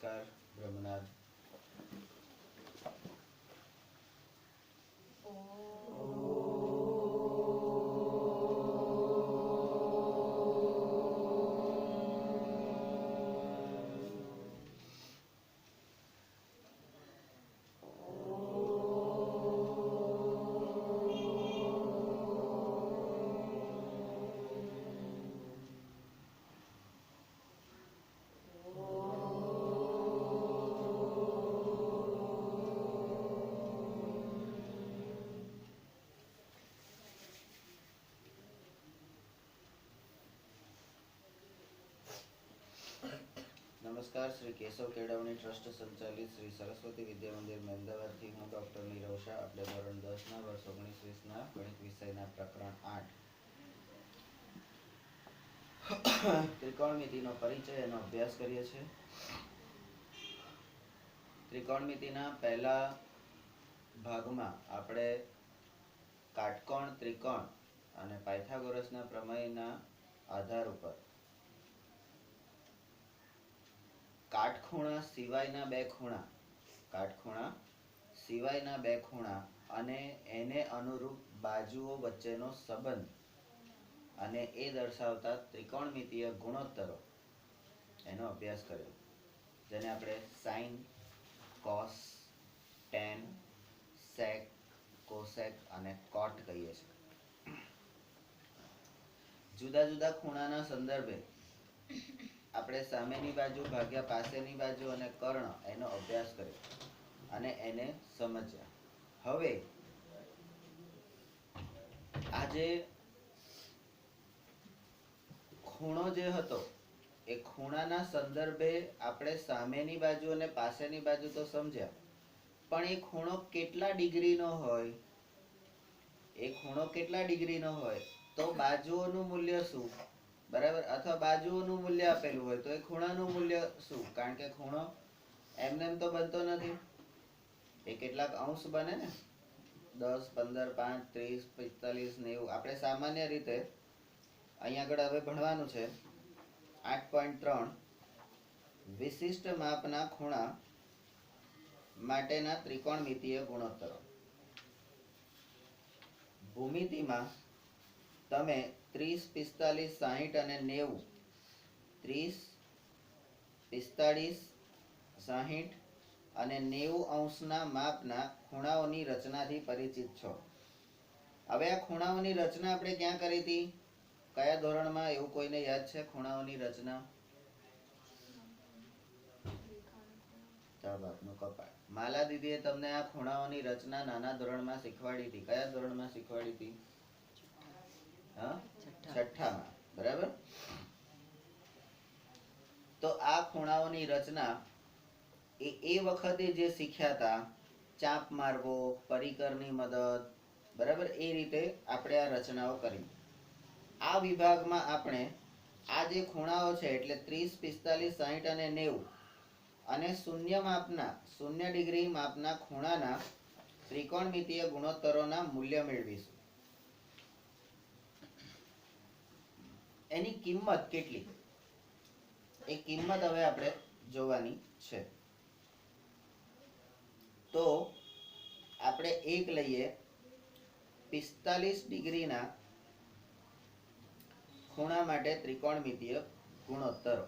નમસ્કાર બ્રહ્મનાથ. નમસ્કાર. શ્રી કેશવ કેળવણી ટ્રસ્ટ સંચાલિત શ્રી સરસ્વતી વિદ્યા મંદિર મહેમદાવાદથી હું ડૉક્ટર નીરવ શાહ. આપણે ધોરણ 10ના વર્ષ 19-20ના ગણિત વિષયના પ્રકરણ 8 ત્રિકોણમિતિનો પરિચય એનો અભ્યાસ કરીએ છીએ. ત્રિકોણમિતિના પહેલા ભાગમાં આપણે કાટકોણ, ત્રિકોણ અને પાયથાગોરસના પ્રમેયના આધાર ઉપર કાટખૂણા સિવાયના બે ખૂણા અને એને અનુરૂપ બાજુઓ વચ્ચેનો સંબંધ અને એ દર્શાવતા ત્રિકોણમિતીય ગુણોત્તરો એનો અભ્યાસ કર્યો, જેને આપણે સાઇન, કોસ, ટેન, સેક, કોસેક અને કોટ કહીએ છીએ. જુદા જુદા ખૂણાના સંદર્ભે આપણે સામેની બાજુ ભાગ્યા પાસેની બાજુ અને કર્ણ એનો અભ્યાસ કર્યો અને એને સમજ્યા. હવે આજે ખૂણો જે હતો એ ખૂણાના સંદર્ભે આપણે સામેની બાજુ અને પાસેની બાજુ તો સમજ્યા, પણ એ ખૂણો કેટલા ડિગ્રીનો હોય તો બાજુઓનું મૂલ્ય શું, બરાબર, અથવા બાજુઓનું મૂલ્ય આપેલું હોય તો એ ખૂણાનું મૂલ્ય શું? કારણ કે ખૂણો એમને એમ તો બનતો નથી, એ કેટલાક અંશ બને ને, 10, 15, 5, 30, 45, 90. આપણે સામાન્ય રીતે અહીંયા આગળ હવે ભણવાનું છે 8.3 વિશિષ્ટ માપના ખૂણા માટેના ત્રિકોણમિતીય ગુણોત્તરો. ભૂમિતિમાં તમે 30, 45, 60 અને 90, 30, 45, 60 અને 90 અંશના માપના ખૂણાઓની રચનાથી પરિચિત છો. હવે આ ખૂણાઓની રચના આપણે ક્યાં કરી હતી, કયા ધોરણમાં, એવું કોઈને યાદ છે? ખૂણાઓની રચના માલા દીદીએ તમને આ ખૂણાઓની રચના નાના ધોરણમાં શીખવાડી હતી. કયા ધોરણમાં શીખવાડી હતી? છઠ્ઠામાં, બરાબર. તો આ ખૂણાઓની રચના એ વખતે જે શીખ્યા હતા, ચાપ મારવો, પરિકરની મદદ, બરાબર, એ રીતે આપણે આ રચનાઓ કરી. આ વિભાગમાં આપણે આ જે ખૂણાઓ છે એટલે 30, 45, 60 અને 90 અને શૂન્ય ડિગ્રી માપના ખૂણાના ત્રિકોણમિતીય ગુણોત્તરોના મૂલ્ય મેળવીશું. એની કિંમત કેટલી, એ કિંમત હવે આપણે જોવાની છે. તો આપણે એક લઈએ 45 ડિગ્રીના ખૂણા માટે ત્રિકોણમિતીય ગુણોત્તરો,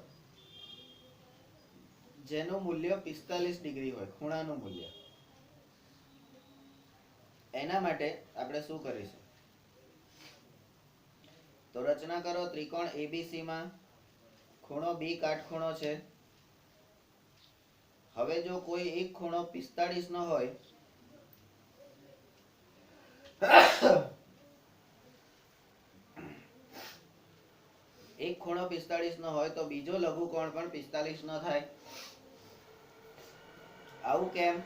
જેનું મૂલ્ય 45 ડિગ્રી હોય, ખૂણાનું મૂલ્ય. એના માટે આપણે શું કરીશું? તો રચના કરો. ત્રિકોણ ABC માં ખૂણો B કાટખૂણો છે. હવે જો કોઈ એક ખૂણો 45 નો હોય એક ખૂણો 45 નો હોય તો બીજો લઘુકોણ પણ 45 નો થાય. આવું કેમ?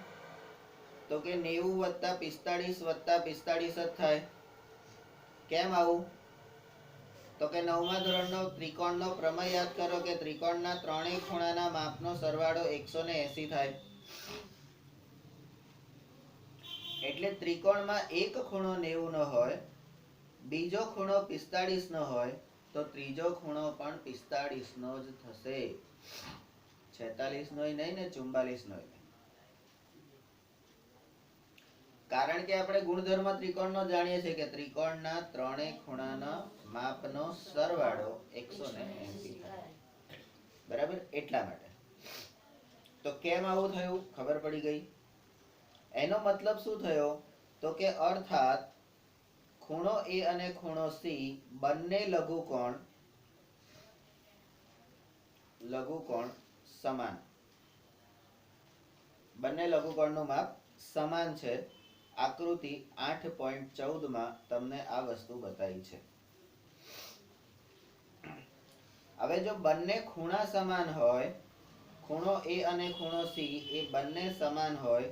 તો કે 90 + 45 + 45 જ થાય. કેમ આવું? તો કે 9મા ધોરણનો ત્રિકોણનો પ્રમેય યાદ કરો કે ત્રિકોણના ત્રણેય ખૂણાના માપનો સરવાળો 180 થાય. એટલે ત્રિકોણમાં એક ખૂણો 90 નો હોય, બીજો ખૂણો 45 નો હોય, તો ત્રીજો ખૂણો પણ 45 નો જ થશે. 46 નોય નહીં ને 44 નોય નહીં. કારણ કે આપણે ગુણધર્મ ત્રિકોણનો જાણીએ છીએ કે ત્રિકોણના ત્રણેય ખૂણાના માપનો સરવાળો 180 થાય. બરાબર? એટલા માટે. તો કેમ આવું થયું ખબર પડી ગઈ. એનો મતલબ શું થયો તો કે અર્થાત ખૂણો A અને ખૂણો C બંને લઘુકોણ સમાન. બંને લઘુકોણનું માપ સમાન છે. આકૃતિ 8.14 માં તમને આ વસ્તુ બતાવી છે. હવે જો બંને ખૂણા સમાન હોય, ખૂણો A અને ખૂણો C એ બંને સમાન હોય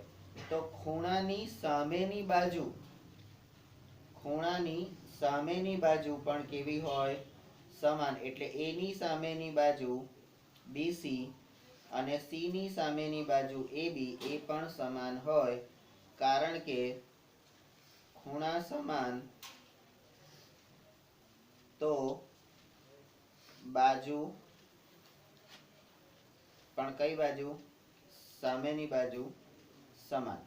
તો ખૂણાની સામેની બાજુ પણ કેવી હોય? સમાન. એટલે A ની સામેની બાજુ BC અને C ની સામેની બાજુ AB એ પણ સમાન હોય. કારણ કે ખૂણા સમાન તો બાજુ પણ કઈ બાજુ? સામેની બાજુ સમાન.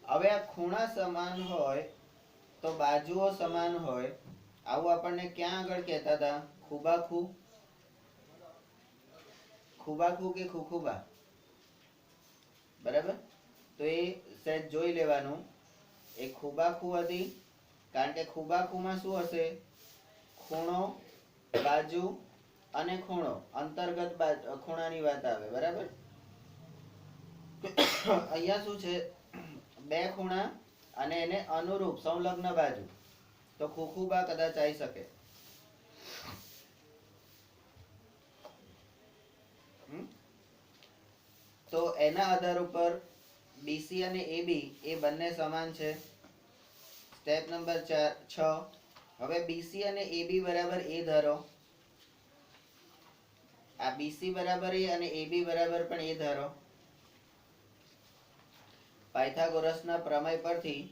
હવે આ ખૂણા સમાન હોય તો બાજુઓ સમાન હોય, આવું આપણને ક્યાં આગળ કહેતા હતા? ખુબાખુ કે ખુખુબા? બરાબર? તો એ સહેજ જોઈ લેવાનું. એ ખુબાખુ હતી કારણ કે ખુબાખુમાં શું હશે? ખૂણો, બાજુ અને ખૂણો, અંતર્ગત ખૂણાની વાત આવે. બરાબર? અહીંયા શું છે? બે ખૂણા અને એને અનુરૂપ સંલગ્ન બાજુ. તો ખુખુબા કદાચ આવી શકે. તો એના આધાર ઉપર BC અને AB એ બંને સમાન છે. Step number 6. હવે BC અને AB બરાબર A ધારો. આ BC બરાબર A અને AB બરાબર પણ A ધારો. પાયથાગોરસના પ્રમેય પરથી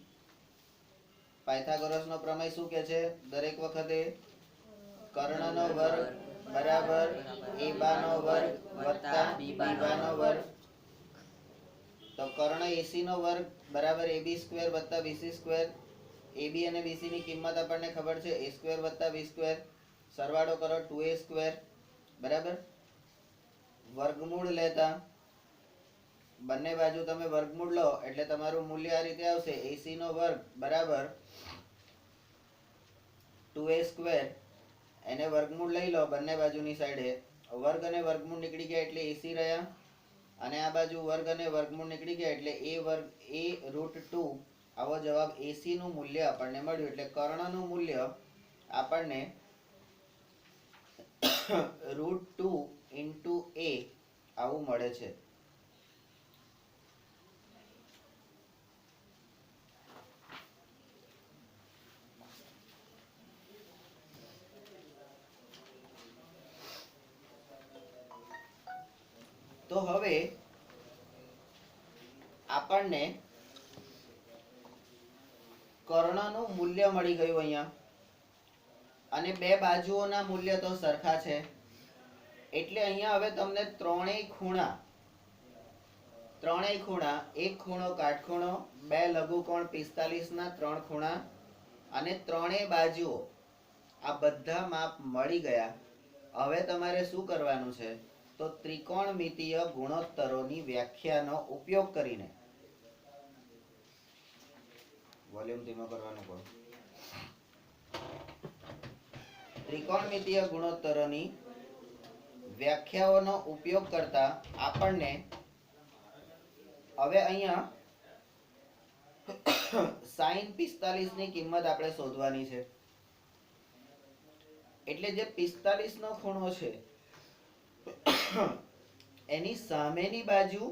પાયથાગોરસનો પ્રમેય શું કહે છે? દરેક વખતે કર્ણનો વર્ગ બરાબર A બાનો વર્ગ વત્તા B બાનો વર્ગ. તો કર્ણ AC નો વર્ગ બરાબર AB સ્ક્વેર વત્તા BC સ્ક્વેર. AB અને BC ની કિંમત આપણને ખબર છે A સ્ક્વેર વત્તા B સ્ક્વેર. સરવાળો કરો 2A સ્ક્વેર. બરાબર? વર્ગમૂળ લેતા બંને બાજુ તમે વર્ગમૂળ લો એટલે તમારું મૂલ્ય આ રીતે આવશે. AC નો વર્ગ બરાબર 2A સ્ક્વેર. એને વર્ગમૂળ લઈ લો બંને બાજુની સાઈડે. વર્ગ અને વર્ગમૂળ નીકળી ગયા એટલે AC રહ્યા. અને આ બાજુ વર્ગ અને વર્ગમૂળ નીકળી ગયા એટલે A વર્ગ A√2. આવો જવાબ AC નું મૂલ્ય આપણને મળ્યું. એટલે કર્ણનું મૂલ્ય આપણને √2 into A આવું મળે છે. તો હવે આપણને કર્ણનું મૂલ્ય મળી ગયું અહીંયા. અને બે બાજુઓના મૂલ્ય તો સરખા છે. એટલે અહીંયા હવે તમને ત્રણેય ખૂણા, એક ખૂણો કાટખૂણો, બે લઘુકોણ 45 ના ત્રણ ખૂણા અને ત્રણેય બાજુઓ આ બધા માપ મળી ગયા. હવે તમારે શું કરવાનું છે? તો ત્રિકોણમિતીય ગુણોત્તરોની વ્યાખ્યાનો ઉપયોગ કરીને વોલ્યુમ ધીમો કરવાનું કહો. ત્રિકોણમિતીય ગુણોત્તરોની વ્યાખ્યાઓનો ઉપયોગ કરતા આપણને હવે અહીંયા sin 45 ની કિંમત આપણે શોધવાની છે. એટલે જે 45 નો ખૂણો છે એની સામેની બાજુ,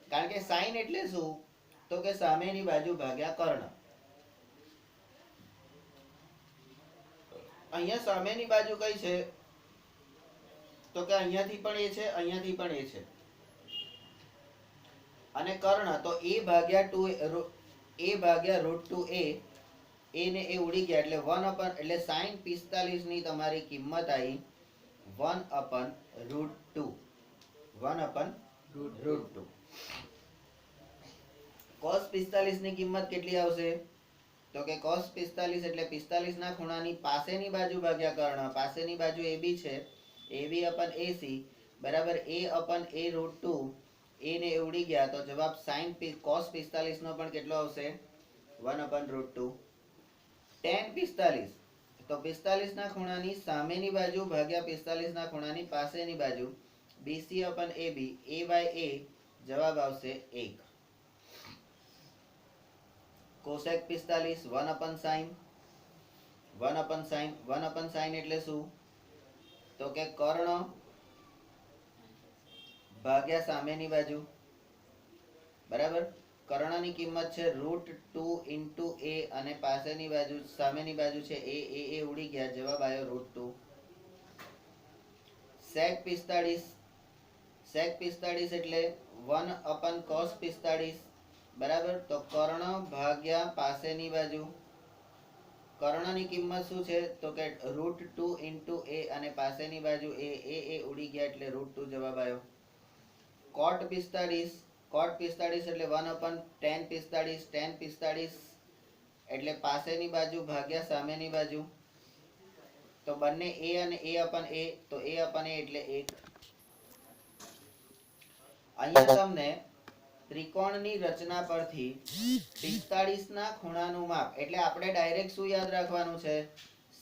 કારણ કે sin એટલે શું? તો કે સામેની બાજુ ભાગ્યા કર્ણ. અહીંયા સામેની બાજુ કઈ છે? તો કે અહીંયાથી પણ એ છે, અહીંયાથી પણ એ છે. અને કર્ણ તો A ભાગ્યા √2A. A ને એ ઉડી ગયા એટલે 1 એટલે sin 45 ની તમારી કિંમત આવી 1/√2. 1/√2. cos 45 ની કિંમત કેટલી આવશે? તો કે cos 45 એટલે 45 ના ખૂણાની પાસેની બાજુ ભાગ્યા કર્ણ. પાસેની બાજુ AB છે, AB/AC બરાબર A/√2. એ ને ઉડી ગયા તો જવાબ sin cos 45 નો પણ કેટલો આવશે? 1/√2. tan 45 તો 45 ના ખૂણાની સામેની બાજુ ભાગ્યા 45 ના ખૂણાની પાસેની બાજુ BC/AB. A/A જવાબ આવશે 1. cosec 45 1/sin. 1/sin એટલે શું? તો કે કર્ણ ભાગ્યા સામેની બાજુ બરાબર. કર્ણની કિંમત છે √2 * a અને પાસેની બાજુ સામેની બાજુ છે a. એ ઉડી ગયા, જવાબ આવ્યો √2. sec 45 એટલે 1/cos 45 બરાબર. તો કર્ણ ભાગ્યા પાસેની બાજુ. કર્ણની કિંમત શું છે? તો કે √2 * a અને પાસેની બાજુ a. એ ઉડી ગયા એટલે √2 જવાબ આવ્યો. cot 45 એટલે 1/tan 45. tan 45 એટલે પાસેની બાજુ ભાગ્યા સામેની બાજુ. તો બંને a અને a/a તો a/a એટલે 1. અહીંયા તમને ત્રિકોણની રચના પરથી 45 ના ખૂણાનું માપ એટલે આપણે ડાયરેક્ટ શું યાદ રાખવાનું છે?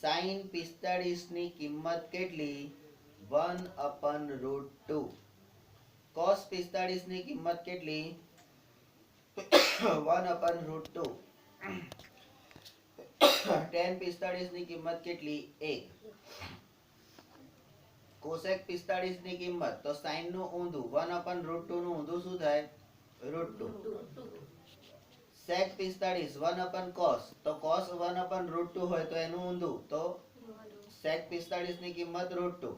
sin 45 ની કિંમત કેટલી? 1/√2. cos 45 ની કિંમત કેટલી? 1/√2. tan 45 ની કિંમત કેટલી? 1. cosec 45 ની કિંમત તો sin નું ઊંધું 1/√2 નું ઊંધું શું થાય? √2. sec 45 1/cos તો cos 1/√2 હોય તો એનું ઊંધું તો sec 45 ની કિંમત √2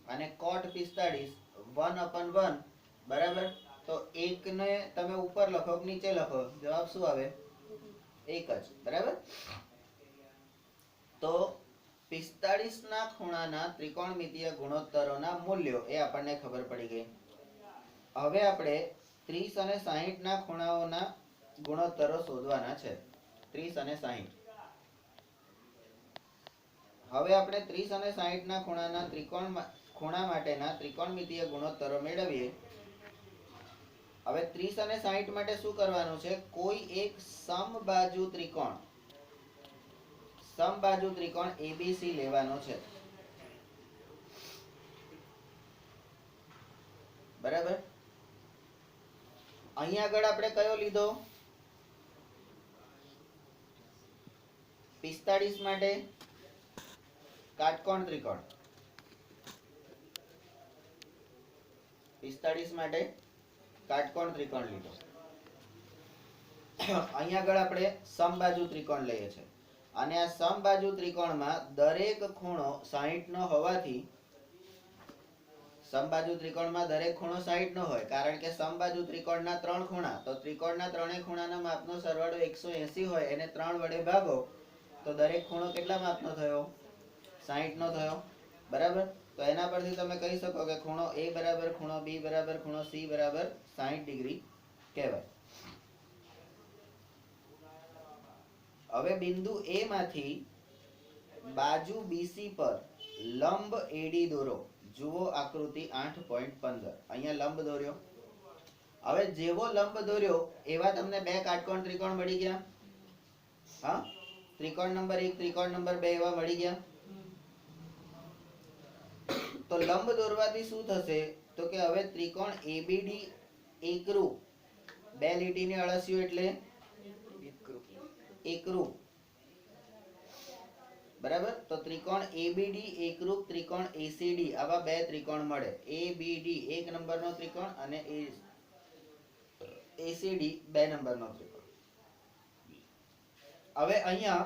અને cot 45 1/1 બરાબર. તો 1 ને તમે ઉપર લખો કે નીચે લખો, જવાબ શું આવે? 1 જ બરાબર. તો 45 ના ખૂણાના ત્રિકોણમિતીય ગુણોત્તરોના મૂલ્યો એ આપણને ખબર પડી ગઈ. હવે આપણે 30 અને 60 ના ખૂણાઓના ગુણોત્તરો શોધવાના છે. 30 અને 60. હવે આપણે 30 અને 60 ના ખૂણા માટેના ત્રિકોણમિતીય ગુણોત્તરો મેળવીએ. હવે 30 અને 60 માટે શું કરવાનું છે? કોઈ એક સમબાજુ ત્રિકોણ ABC લેવાનો છે બરાબર. અહીંયા આગળ આપણે કયો લીધો? 45 માટે કાટકોણ ત્રિકોણ. 45 માટે કાટકોણ ત્રિકોણ લીધો. અહીંયા આગળ આપણે સમબાજુ ત્રિકોણ લઈએ છીએ અને આ સમબાજુ ત્રિકોણમાં દરેક ખૂણો 60 નો હોવાથી સમબાજુ ત્રિકોણમાં દરેક ખૂણો 60 નો હોય કારણ કે સમબાજુ ત્રિકોણના 3 ખૂણા. તો ત્રિકોણના ત્રણેય ખૂણાના માપનો સરવાળો 180 હોય, એને 3 વડે ભાગો તો દરેક ખૂણો કેટલા માપનો થયો? 60 નો થયો બરાબર. તો એના પરથી તમે કહી શકો કે ખૂણો A બરાબર ખૂણો B બરાબર ખૂણો C બરાબર 60 ડિગ્રી કહેવાય. હવે બિંદુ A માંથી બાજુ BC પર લંબ AD દોરો. જુઓ આકૃતિ 8.15. અહીંયા લંબ દોર્યો. હવે જેવો લંબ દોર્યો એવા તમને બે કાટકોણ ત્રિકોણ મળી ગયા. હા, ત્રિકોણ નંબર 1 ત્રિકોણ નંબર 2 એવા મળી ગયા. તો લંબ દોરવાથી શું થશે? તો કે હવે ત્રિકોણ ABD એકરૂપ, બે લીટીની અળસિયું એટલે એકરૂપ બરાબર. તો ત્રિકોણ ABD એકરૂપ ત્રિકોણ ACD આવા બે ત્રિકોણ મળે. ABD 1 નંબરનો ત્રિકોણ અને ACD 2 નંબરનો ત્રિકોણ. હવે અહીંયા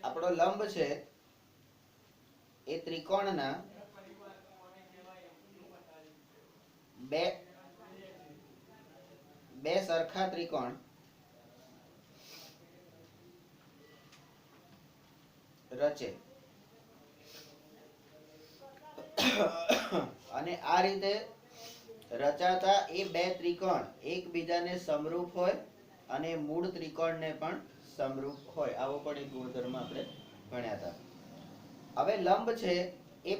આપણો લંબ છે એ ત્રિકોણના બે બે સરખા ત્રિકોણ રચે અને આ રીતે રચાતા એ બે ત્રિકોણ એકબીજાને સમરૂપ હોય અને મૂળ ત્રિકોણને પણ સમરૂપ હોય. આવો પણ એક ગુણધર્મ આપણે ભણ્યા હતા. હવે લંબ છે એ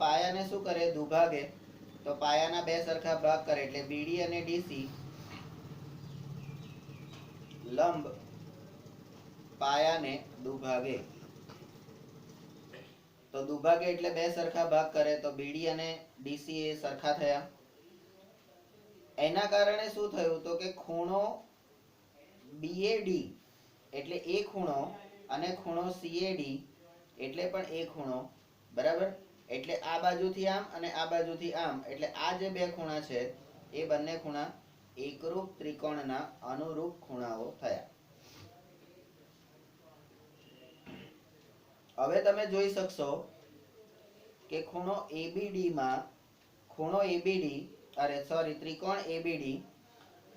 પાયાને શું કરે? દુભાગે. તો પાયાના બે સરખા ભાગ કરે એટલે બીડી અને ડીસી લંબ પાયાને દુભાગે. તો દુભાગે એટલે બે સરખા ભાગ કરે તો બીડી અને ડીસી એ સરખા થયા. એના કારણે શું થયું? તો કે ખૂણો BAD એટલે એ ખૂણો અને ખૂણો CAD એટલે પણ એ ખૂણો, બરાબર? એટલે આ બાજુથી આમ અને આ બાજુથી આમ એટલે આ જે બે ખૂણા છે એ બંને ખૂણા એકરૂપ ત્રિકોણના અનુરૂપ ખૂણાઓ થયા. હવે તમે જોઈ શકશો કે ત્રિકોણ ABD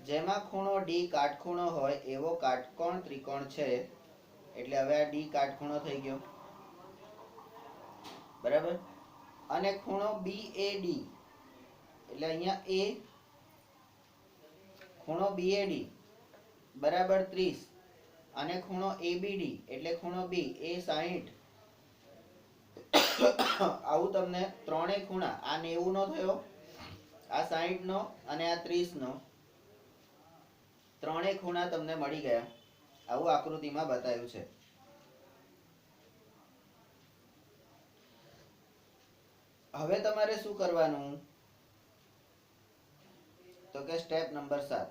જેમાં ખૂણો D કાટખૂણો હોય એવો કાટકોણ ત્રિકોણ છે. એટલે હવે આ D કાટખૂણો થઈ ગયો, બરાબર? અને ખૂણો BAD એટલે અહીંયા A ખૂણો BAD બરાબર 30 અને ખૂણો ABD એટલે ખૂણો B એ 60. આવું તમને ત્રણેય ખૂણા, આ 90 નો થયો, આ 60 નો અને આ 30 નો, ત્રણેય ખૂણા તમને મળી ગયા. આવું આકૃતિમાં બતાવ્યું છે. હવે તમારે શું કરવાનું? તો કે સ્ટેપ નંબર 7.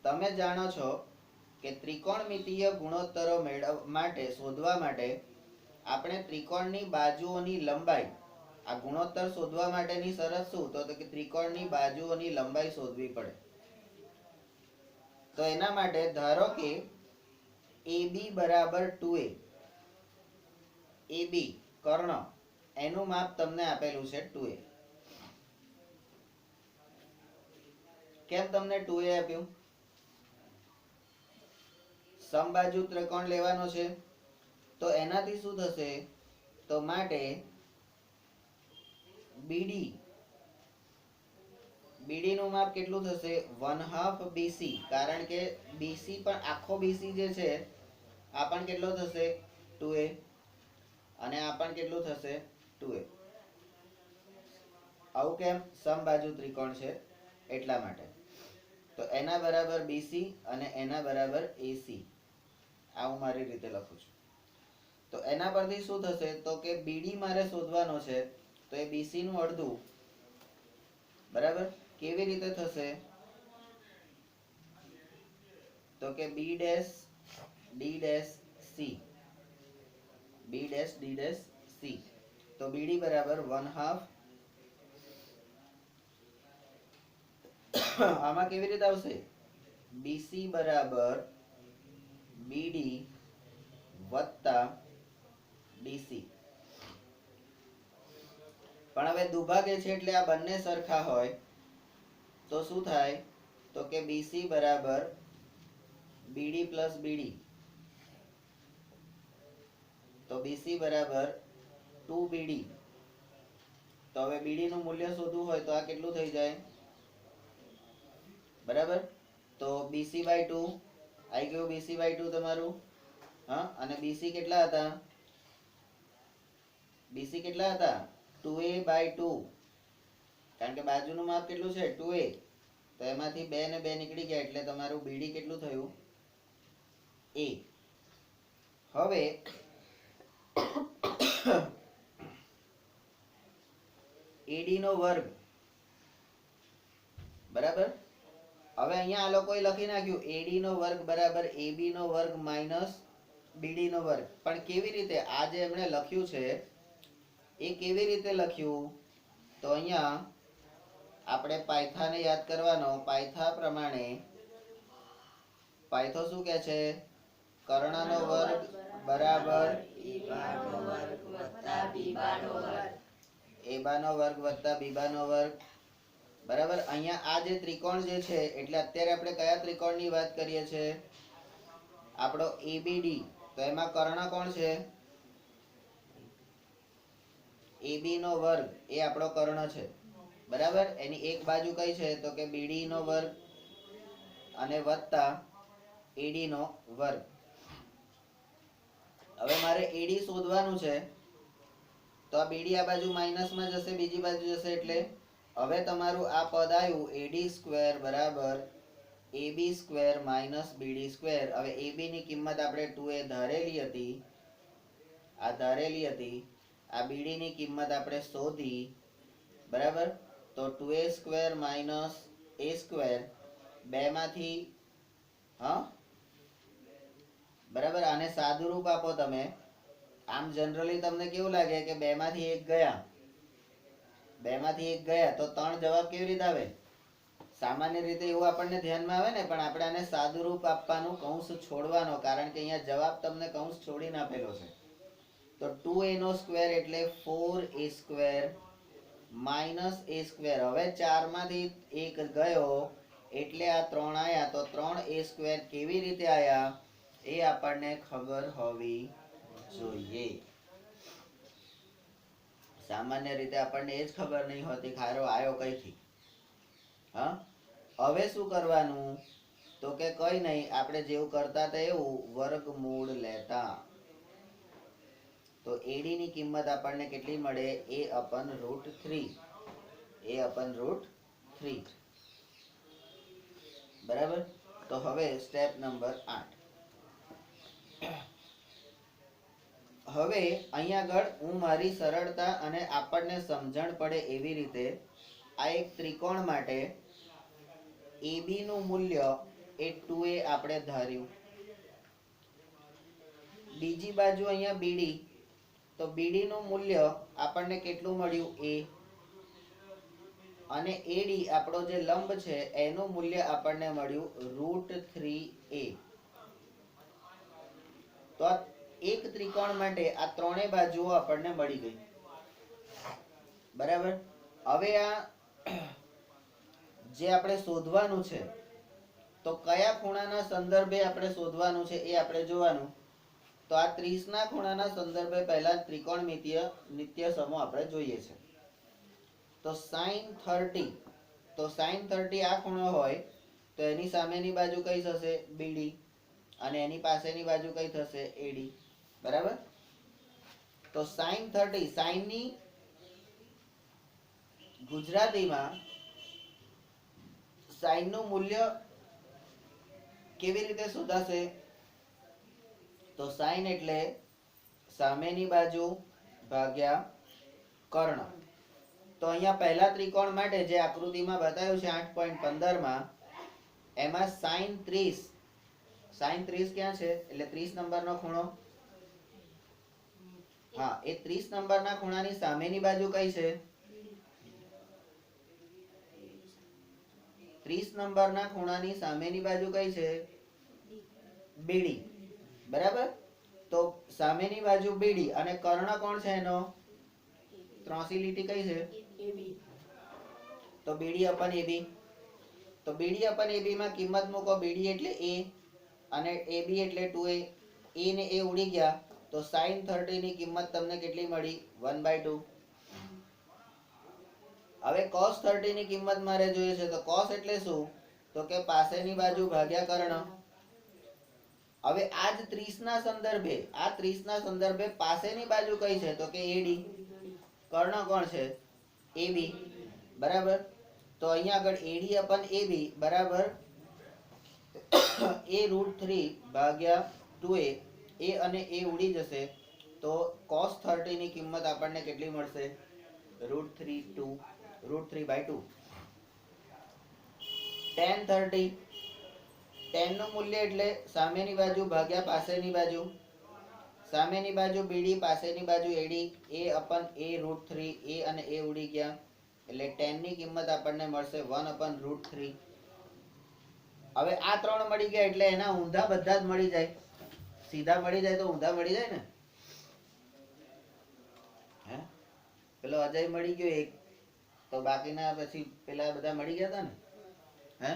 તમે જાણો છો કે ત્રિકોણમિતીય ગુણોત્તરો શોધવા માટે આપણે ત્રિકોણની બાજુઓની લંબાઈ, આ ગુણોત્તર શોધવા માટેની શરત શું? તો કે ત્રિકોણની બાજુઓની લંબાઈ શોધવી પડે. તો એના માટે ધારો કે AB બરાબર 2A, AB કર્ણ એનું માપ તમને આપેલું છે 2A. કેમ તમને 2A આપ્યું? સમબાજુ ત્રિકોણ લેવાનો છે તો એનાથી શું થશે? તો માટે BD નું માપ કેટલું થશે? 1/2 BC. કારણ કે BC પણ આખો BC જે છે આ પણ કેટલો થશે? 2A. અને આ પણ કેટલું થશે? 2A. આવું કેમ? સમબાજુ ત્રિકોણ છે એટલા માટે. તો એના બરાબર BC અને એના બરાબર AC. આ હું મારી રીતે લખું છું. તો એના પરથી શું થશે? તો કે BD મારે શોધવાનો છે તો એ BC નું અડધું, બરાબર? કેવી રીતે થશે? તો કે B dash D dash C, B dash D dash C. તો BD બરાબર 1/2. આમાં કેવી રીતે આવશે? BC બરાબર BD વત્તા DC. પણ હવે દુભાગે છે એટલે આ બંને સરખા હોય તો શું થાય? તો કે BC બરાબર BD પ્લસ BD. તો BC બરાબર 2BD. તો હવે BD નું મૂલ્ય શોધવું હોય તો આ કેટલું થઈ જાય? બરાબર? તો BC બાય 2 આવી ગયું. BC બાય 2 તમારું. હા, અને BC કેટલા હતા? BC કેટલા હતા? 2A by 2. કારણ કે બાજુનું માપ કેટલું છે? 2A. તો એમાંથી 2 ને 2 નીકળી ગયા એટલે તમારું BD કેટલું થયું? A. હવે AD નો વર્ગ, બરાબર? હવે અહીંયા આ લોકોએ લખી નાખ્યું AD નો વર્ગ બરાબર AB નો વર્ગ માઇનસ BD નો વર્ગ. પણ કેવી રીતે? આ જે એમણે લખ્યું છે એ કેવી રીતે લખ્યું? તો અહીંયા આપણે પાયથાને યાદ કરવાનો. પાયથા પ્રમાણે પાયથો શું કહે છે? કર્ણનો વર્ગ બરાબર એબાનો વર્ગ વત્તા બીબાનો વર્ગ. બરાબર. અહીંયા આ જે ત્રિકોણ જે છે એટલે અત્યારે આપણે કયા ત્રિકોણની વાત કરીએ છીએ? આપણો એબીડી. તો એમાં કર્ણ કોણ છે? એબી નો વર્ગ એ આપણો કર્ણ છે. બરાબર. એની એક બાજુ કઈ છે તો કે બીડી નો વર્ગ અને વત્તા એડી નો વર્ગ. હવે મારે એડી શોધવાનું છે તો આ બીડી આ બાજુ માઇનસમાં જશે, બીજી બાજુ જશે એટલે હવે તમારું આ પદ આવ્યું એડી સ્ક્વેર બરાબર એબી સ્ક્વેર માઇનસ બીડી સ્ક્વેર. હવે એબી ની કિંમત આપણે 2a ધારેલી હતી, આ ધારેલી હતી. આ બીડી ની કિંમત આપણે શોધી. બરાબર. તો 2a square minus a square બે માંથી બરાબર. આને સાદું રૂપ આપો તમે. આમ જનરલી તમને કેવું લાગે કે બે માંથી એક ગયા, બે માંથી એક ગયા તો 3 જવાબ કેવી રીતે આવે? સામાન્ય રીતે એવું આપણને ધ્યાનમાં આવે ને, પણ આપણે આને સાદું રૂપ આપવાનું, કૌંસ છોડવાનો, કારણ કે અહીંયા જવાબ તમને કૌંસ છોડીને આપેલો છે. તો 2a નો સ્ક્વેર એટલે 4a square minus a square. હવે 4 માંથી 1 ગયો એટલે આ 3 આયા. તો 3a સ્ક્વેર કેવી રીતે આયા એ આપણને ખબર હોવી જોઈએ. સામાન્ય રીતે આપણને એ જ ખબર નહીં હોતી ખારો આયો કઈથી. હવે શું કરવાનું તો કે કઈ નહીં, આપણે જેવું કરતા હતા એવું વર્ગમૂળ લેતા. તો એડી ની કિંમત આપણને કેટલી મળે? a/√3. a/√3. બરાબર. તો હવે સ્ટેપ નંબર 8. હવે અહીંયા આગળ હું મારી સરળતા અને આપણને સમજણ પડે એવી રીતે આ એક ત્રિકોણ માટે AB નું મૂલ્ય એ 2a આપણે ધાર્યું. બીજી બાજુ અહીંયા BD, તો BD નું મૂલ્ય આપણને કેટલું મળ્યું? a. અને AD આપણો જે લંબ છે એનું મૂલ્ય આપણને મળ્યું √3a. તો આ એક ત્રિકોણ માટે આ ત્રણેય બાજુઓ આપણને મળી ગઈ. બરાબર. હવે આ જે આપણે શોધવાનું છે તો કયા ખૂણાના સંદર્ભે આપણે શોધવાનું છે એ આપણે જોવાનું. તો આ 30 ના ખૂણાના સંદર્ભે પહેલા ત્રિકોણમિતીય નિત્ય સમૂહ આપણે જોઈએ છે. તો sin 30, તો sin 30 આ ખૂણો હોય તો એની સામેની બાજુ કઈ થશે? BD. અને એની પાસેની બાજુ કઈ થશે? AD. બરાબર. તો sin 30, sin ની ગુજરાતીમાં sin નું મૂલ્ય કેવી રીતે શોધાશે? તો sin એટલે સામેની બાજુ ભાગ્યા કર્ણ. તો અહીંયા પહેલા ત્રિકોણ માટે જે આકૃતિમાં બતાવ્યું છે 8.15 માં, એમાં sin 30, sin 30 ક્યાં છે? એટલે 30 નંબરનો ખૂણો. હા, એ 30 નંબરના ખૂણાની સામેની બાજુ કઈ છે? 30 નંબરના ખૂણાની સામેની બાજુ કઈ છે? BD. બરાબર. તો સામેની બાજુ BD અને કર્ણ કોણ છે એનો? ત્રોસી લીટી કઈ છે? AB. તો BD/AB. તો BD/AB માં કિંમત મૂકો. BD એટલે a અને AB એટલે 2a. a ને a ઉડી ગયા તો sin 30 ની કિંમત તમને કેટલી મળી? 1/2. હવે cos 30 ની કિંમત મારે જોઈએ છે. તો cos એટલે શું? તો કે પાસેની બાજુ ભાગ્યા કર્ણ. હવે આ જ 30 ના સંદર્ભે, આ 30 ના સંદર્ભે પાસેની બાજુ કઈ છે? તો કે AD. કર્ણ કોણ છે? AB. બરાબર. તો અહીંયા આગળ AD/AB બરાબર a√3/2a. a અને a ઉડી જશે તો cos 30 ની કિંમત આપણને કેટલી મળશે? √3/2. tan 30, tan નું મૂલ્ય એટલે સામેની બાજુ ભાગ્યા પાસેની બાજુ. સામેની બાજુ BD, પાસેની બાજુ AD. a/a√3, a અને a ઉડી ગયા એટલે tan ની કિંમત આપણને મળશે 1/√3. હવે આ ત્રણ મળી ગયા એટલે એના ઊંધા બધા જ મળી જાય. સીધા મળી જાય તો ઊંધા મળી જાય ને. પેલો અજય મળી ગયો એક, તો બાકીના પછી પેલા બધા મળી ગયા હતા ને, હે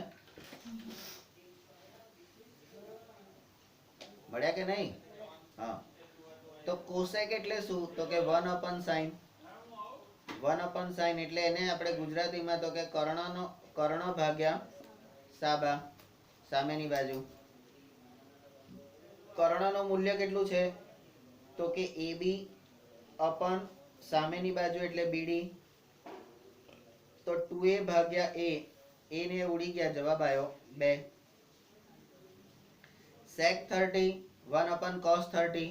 મળ્યા કે નહીં? હા, તો કોસેક એટલે શું? તો કે 1/sin. 1/sin એટલે એને આપણે ગુજરાતીમાં તો કે કર્ણ ભાગ્યા સાબા, સામેની બાજુ. કર્ણનું મૂલ્ય કેટલું છે? તો કે AB અપન સામેની બાજુ એટલે BD, તો 2A ભાગ્યા A, A ને ઉડી ગયા, જવાબ આવ્યો 2. sec 30 1/cos 30,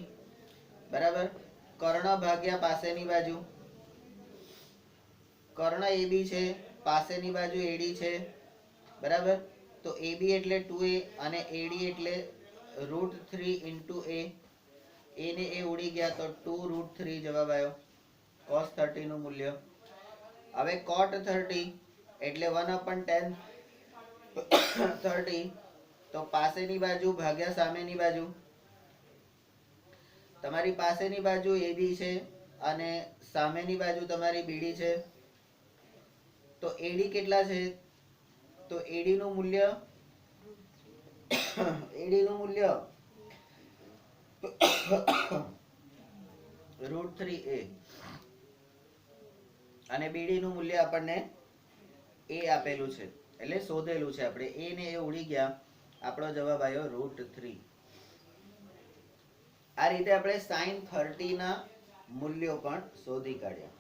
બરાબર. કર્ણ ભાગ્યા પાસેની બાજુ, કર્ણ AB છે, પાસેની બાજુ AD છે, બરાબર. તો AB એટલે 2A અને AD એટલે √3 into A. A ને A ઉડી ગયા, તો 2√3, જવાબ આવ્યો cos 30 નું મૂલ્ય. હવે cot 30 એટલે 1/tan 30, તો પાસેની બાજુ ભાગ્યા સામેની બાજુ. તમારી પાસેની બાજુ AB છે અને સામેની બાજુ તમારી BD છે, તો AD કેટલા છે? તો AD નું મૂલ્ય √3A અને BD નું મૂલ્ય આપણને A આપેલું છે, એટલે શોધેલું છે આપણે. A ને A ઉડી ગયા, આપણો જવાબ આવ્યો √3. આ રીતે આપણે sin 30 ના મૂલ્યો પણ શોધી કાઢ્યા.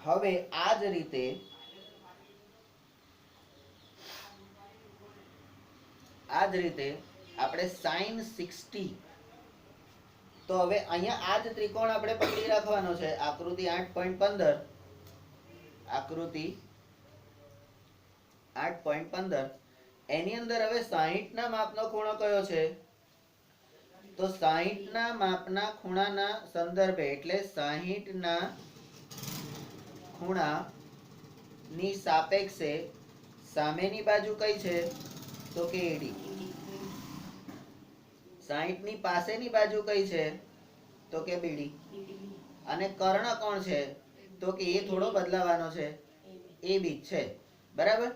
હવે આ જ રીતે આપણે sin 60, તો હવે અહીંયા આ જ ત્રિકોણ આપણે પકડી રાખવાનો છે, આકૃતિ 8.15. આકૃતિ 8.15 એની અંદર હવે 60 ના માપનો ખૂણો કયો છે? તો 60 ના માપના ખૂણાના સંદર્ભે એટલે 60 ના ખૂણા ની સાપેક્ષે સામેની બાજુ કઈ છે? તો કે AD. 60 ની પાસેની બાજુ કઈ છે? તો કે BD. અને કર્ણ કોણ છે? તો કે એ થોડો બદલાવાનો છે, AB છે, બરાબર.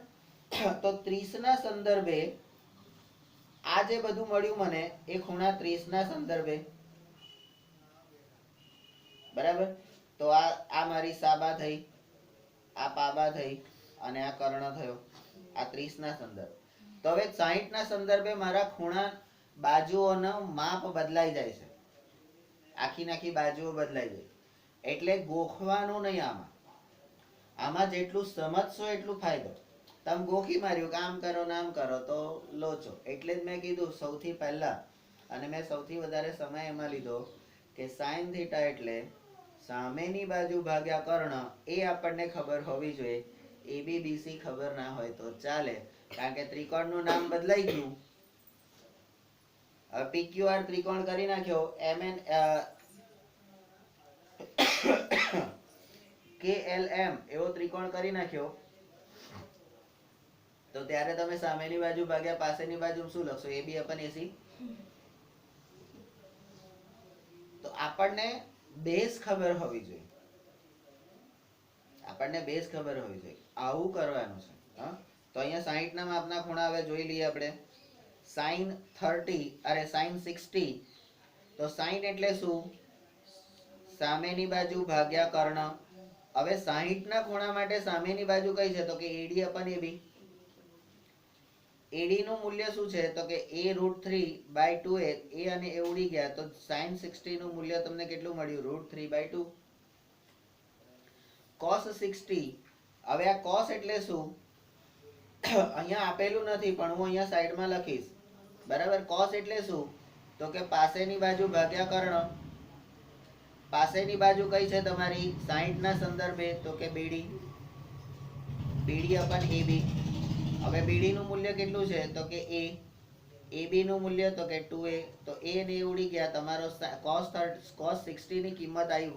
તો 30 ના સંદર્ભે આ જે બધું મળ્યું મને, એ ખૂણા 30 ના સંદર્ભે, બરાબર. તો આ મારી સાબા થઈ, આ પાબા થઈ અને આ કર્ણ થયો, આ 30 ના સંદર્ભ. તો હવે 60 ના સંદર્ભે મારા ખૂણા બાજુઓનો માપ બદલાઈ જાય છે, આખી બાજુઓ બદલાઈ જાય, એટલે ગોખવાનું નહીં. આમાં જેટલું સમજશો એટલું ફાયદો. તમે ગોખી માર્યું કે આમ કરો ને આમ કરો તો લોચો. એટલે જ મેં કીધું સૌથી પહેલા, અને મેં સૌથી વધારે સમય એમાં લીધો કે sin θ એટલે સામેની બાજુ ભાગ્યા કર્ણ, એ આપણને ખબર હોવી જોઈએ. ABBC ખબર ના હોય તો ચાલે, કારણ કે ત્રિકોણનું નામ બદલાઈ ગયું. PQR ત્રિકોણ કરી નાખ્યો, MN KLM એવો ત્રિકોણ કરી નાખ્યો, તો ત્યારે તમે સામેની બાજુ ભાગ્યા પાસેની બાજુ શું લખશો? AB/AC. તો આપણને બેઝ ખબર હોવી જોઈએ, આવું કરવાનું છે. તો અહીંયા 60 ના માપના ખૂણા હવે જોઈ લઈએ આપણે. sin 60, તો sin એટલે શું? સામેની બાજુ ભાગ્યા કર્ણ. હવે 60 ના ખૂણા માટે સામેની બાજુ કઈ છે? તો કે AD/AB. AD નું મૂલ્ય શું છે? તો કે A√3/2A. A અને A ઉડી ગયા, તો sin 60 નું મૂલ્ય તમને કેટલું મળ્યું? √3/2. cos 60, હવે આ cos એટલે શું? અહીંયા આપેલું નથી, પણ હું અહીંયા સાઈડમાં લખીશ, બરાબર. cos એટલે શું? તો કે પાસેની બાજુ ભાગ્યા કર્ણ. પાસેની બાજુ કઈ છે તમારી? 60 ના સંદર્ભે, તો કે BD. BD/AB. હવે BD નું મૂલ્ય કેટલું છે? તો કે A. AB નું મૂલ્ય તો કે 2A. તો A ને A ઉડી ગયા, તમારો cos 60 ની કિંમત આવી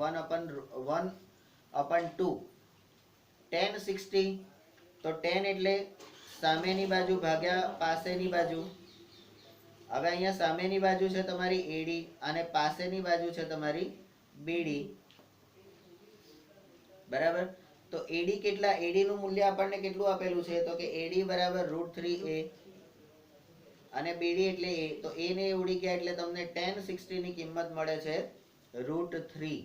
1/2. tan 60, તો tan એટલે સામેની બાજુ ભાગ્યા પાસેની બાજુ. હવે અહીંયા સામેની બાજુ છે તમારી AD અને પાસેની બાજુ છે તમારી BD, બરાબર. તો એડી કેટલા, એડી નું મૂલ્ય આપણને કેટલું આપેલું છે તો કે એડી બરાબર √3a અને બીડી એટલે a, તો a ને a ઉડી ગયા એટલે તમને tan 60 ની કિંમત મળે છે √3.